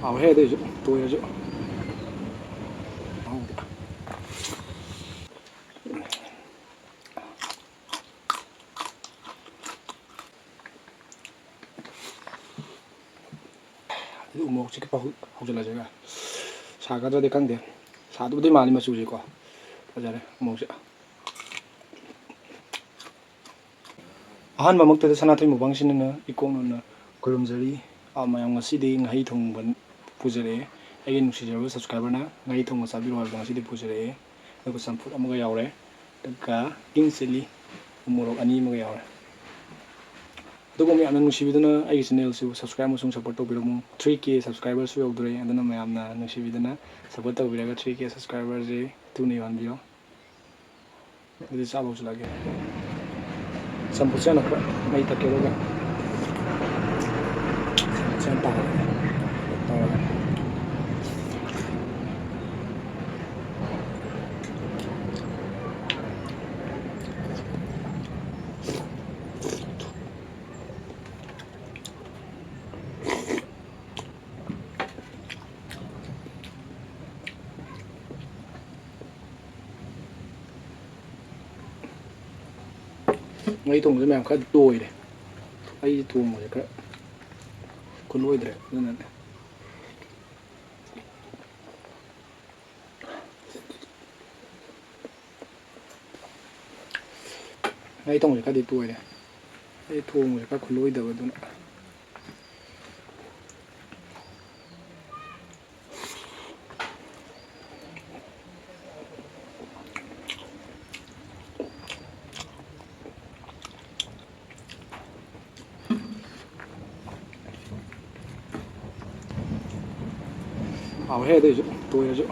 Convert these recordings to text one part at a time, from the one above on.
해야 되죠. 또 해야죠. 우먹 찍게 하우질라 제가 사가자대 강대 사도부터 많이 마시고 있고 맞아요. 우먹이 아한 마먹때 사나토이 무방신은 이공은 고름자리 아마양 ngasi디 Ngahei Thongba puजरे ai nusijabu subscriber na Ngahei Thongba sabiro har ngasidi puजरे ko samput amaga yaure daga king chili umorok ani amaga yaure dogo mi amna nusibidana ai channel su subscribe musung support to biromu 3k subscribers su yogdure adana mai amna nusibidana support to biraga 3k subscribers je tuni wanbio adi sabo lage samput sana mai takeroga Santa Ngahei Thongba mẹ khá đôi đấy, ai thùng một cái con đôi đấy nên là Ngahei Thongba khá đi đôi đấy, ai thùng một cái con đôi đấy vậy đó. 해야 되죠. 또 해야죠.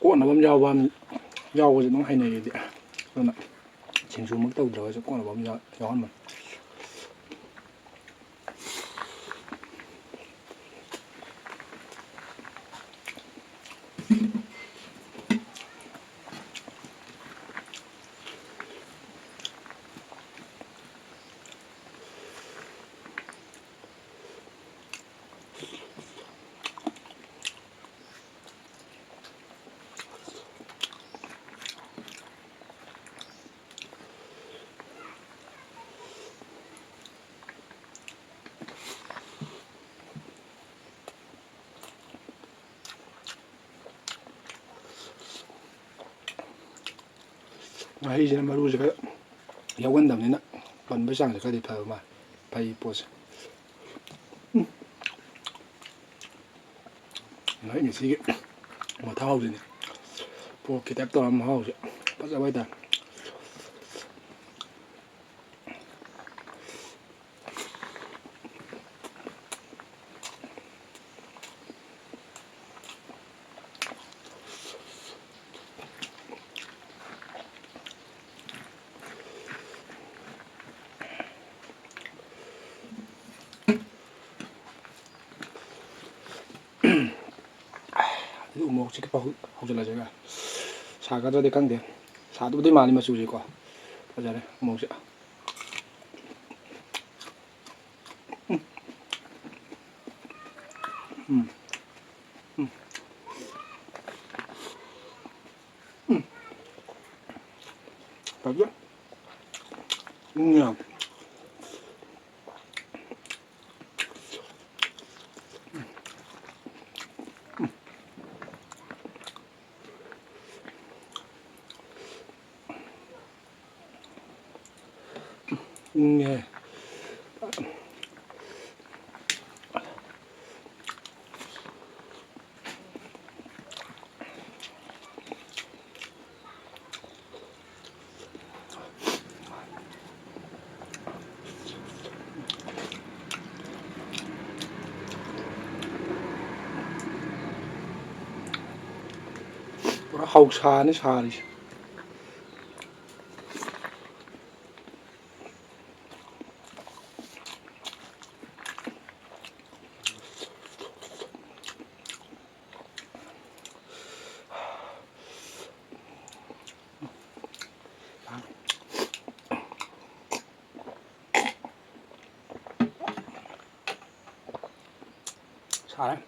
Cố bấm rau thì nó hay này vậy nên là chỉnh xuống mức tàu rồi cố bấm rau mà Ngahei maruji ka yawantamnina panba changse khadi phaba ma phai pose Ngahei misigi mathau hausine po kitap to am hause fazaba ita Umorok 찍게 하우질라 제가 사가자대 강대 사도부터 많이 마시고 있고 맞아요. umorok 맞죠? 예. ꯍꯥꯎꯁꯥꯅꯤ ꯁꯥꯔꯤꯁꯦ 사람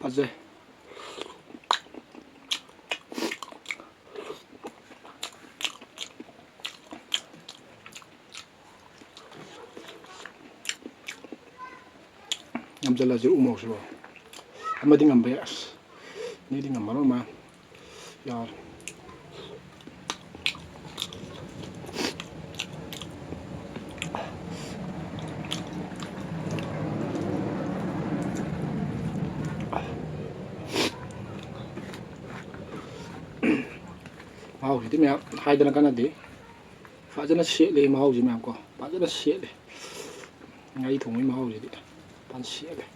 맞지? 남잘라지 우먹 봐. 한마디 안 배. 니디 안 말어 마. 야. mahausi mẹ hai đứa con đấy phải rất là xịn lên mahausi mẹ có phải rất là xịn đấy ngay thùng ấy mahausi đấy bán xịn đấy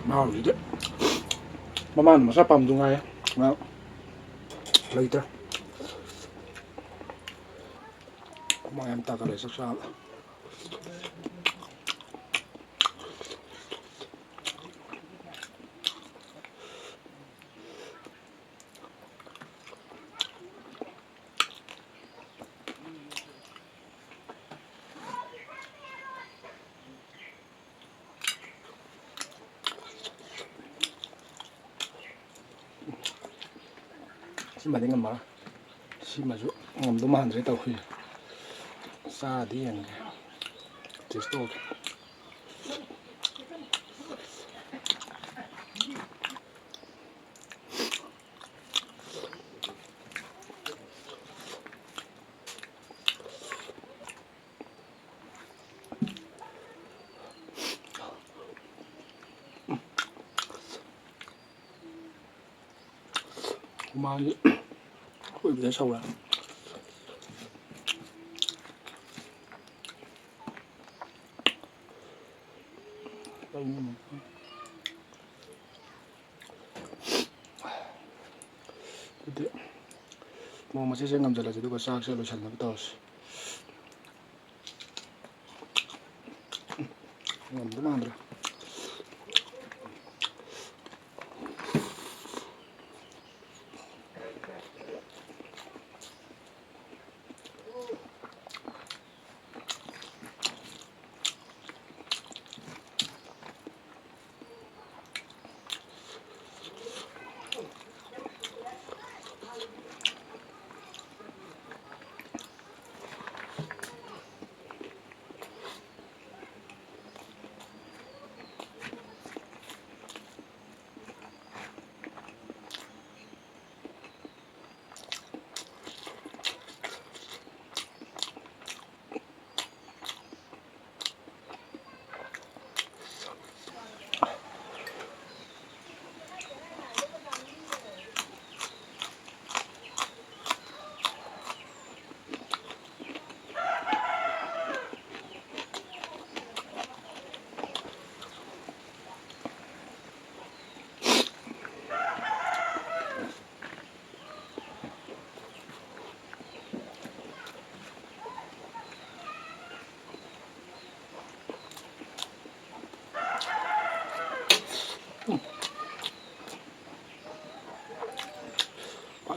mahausi đấy mà sắp bầm dùng ngay nào lấy ra mà em ta cái này sắc sao 심하게 ngầm 심하죠 ngầm 만 돼 tao huy xa đi anh test tốt mà ôi bị sâu rồi 뭐 맛이 생 감자라지 누가 싹싹로 찰나 떠서 너무 많더라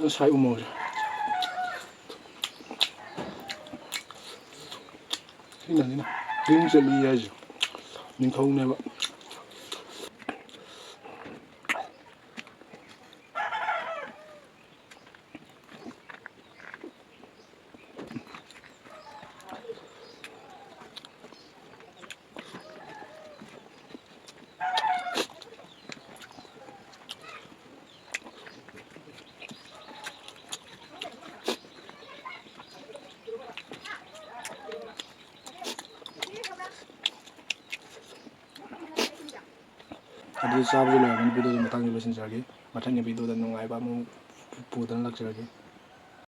ꯉꯁꯥꯏ ꯎꯃꯣꯔꯣꯛꯁꯦ ꯁꯤꯅꯅꯤꯅ green chilli ꯍꯥꯏꯁꯦ ꯅꯤꯡꯊꯧꯅꯦꯕ ꯑꯗꯨ ꯆꯥꯕꯁꯨ ꯂꯣꯏꯔꯕꯅꯤ ꯚꯤꯗꯤꯑꯣꯁꯤ ꯃꯊꯪꯗ ꯂꯣꯏꯁꯤꯟꯖꯔꯒꯦ ꯃꯊꯪꯒꯤ ꯚꯤꯗꯤꯑꯣꯗ ꯅꯨꯡꯉꯥꯏꯕ ꯑꯃꯨꯛ ꯄꯨꯗꯨꯅ ꯂꯥꯛꯆꯔꯒꯦ